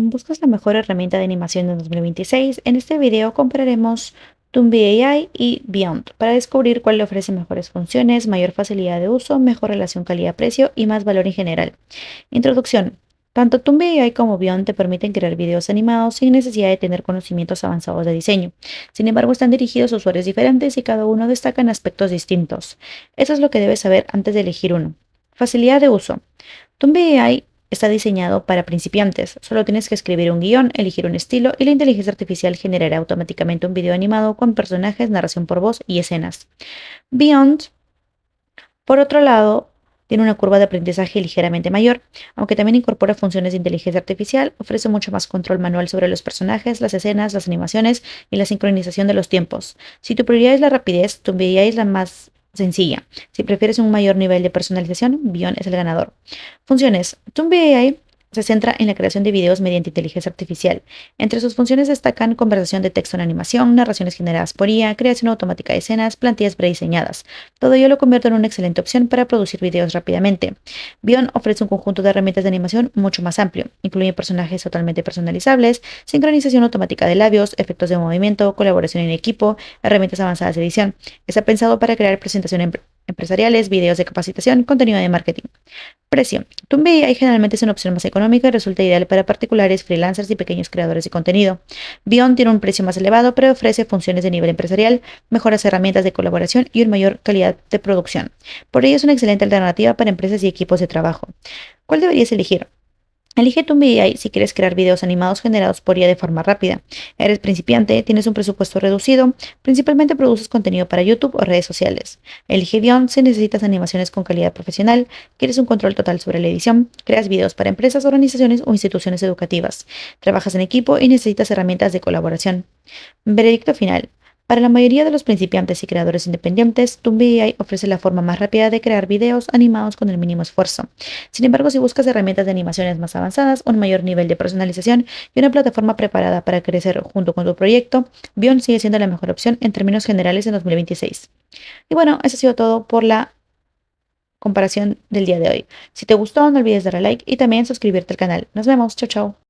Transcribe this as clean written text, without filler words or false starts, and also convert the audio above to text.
¿Buscas la mejor herramienta de animación de 2026? En este video compararemos Toonbi AI y Beyond para descubrir cuál le ofrece mejores funciones, mayor facilidad de uso, mejor relación calidad-precio y más valor en general. Introducción. Tanto Toonbi AI como Beyond te permiten crear videos animados sin necesidad de tener conocimientos avanzados de diseño. Sin embargo, están dirigidos a usuarios diferentes y cada uno destaca en aspectos distintos. Eso es lo que debes saber antes de elegir uno. Facilidad de uso. Toonbi AI está diseñado para principiantes. Solo tienes que escribir un guión, elegir un estilo y la inteligencia artificial generará automáticamente un video animado con personajes, narración por voz y escenas. Beyond, por otro lado, tiene una curva de aprendizaje ligeramente mayor, aunque también incorpora funciones de inteligencia artificial, ofrece mucho más control manual sobre los personajes, las escenas, las animaciones y la sincronización de los tiempos. Si tu prioridad es la rapidez, tu VIA es la más sencilla. Si prefieres un mayor nivel de personalización, Beyond es el ganador. Funciones. Toonbi AI se centra en la creación de videos mediante inteligencia artificial. Entre sus funciones destacan conversación de texto en animación, narraciones generadas por IA, creación automática de escenas, plantillas prediseñadas. Todo ello lo convierte en una excelente opción para producir videos rápidamente. Beyond ofrece un conjunto de herramientas de animación mucho más amplio. Incluye personajes totalmente personalizables, sincronización automática de labios, efectos de movimiento, colaboración en equipo, herramientas avanzadas de edición. Está pensado para crear presentaciones empresariales, videos de capacitación, contenido de marketing. Precio. Toonbi AI generalmente es una opción más económica y resulta ideal para particulares, freelancers y pequeños creadores de contenido. Beyond tiene un precio más elevado, pero ofrece funciones de nivel empresarial, mejores herramientas de colaboración y una mayor calidad de producción. Por ello es una excelente alternativa para empresas y equipos de trabajo. ¿Cuál deberías elegir? Elige tu AI si quieres crear videos animados generados por IA de forma rápida. Eres principiante, tienes un presupuesto reducido, principalmente produces contenido para YouTube o redes sociales. Elige Beyond si necesitas animaciones con calidad profesional, quieres un control total sobre la edición, creas videos para empresas, organizaciones o instituciones educativas, trabajas en equipo y necesitas herramientas de colaboración. Veredicto final. Para la mayoría de los principiantes y creadores independientes, Toonbi AI ofrece la forma más rápida de crear videos animados con el mínimo esfuerzo. Sin embargo, si buscas herramientas de animaciones más avanzadas, un mayor nivel de personalización y una plataforma preparada para crecer junto con tu proyecto, Beyond sigue siendo la mejor opción en términos generales en 2026. Y bueno, eso ha sido todo por la comparación del día de hoy. Si te gustó, no olvides darle like y también suscribirte al canal. Nos vemos. Chao, chao.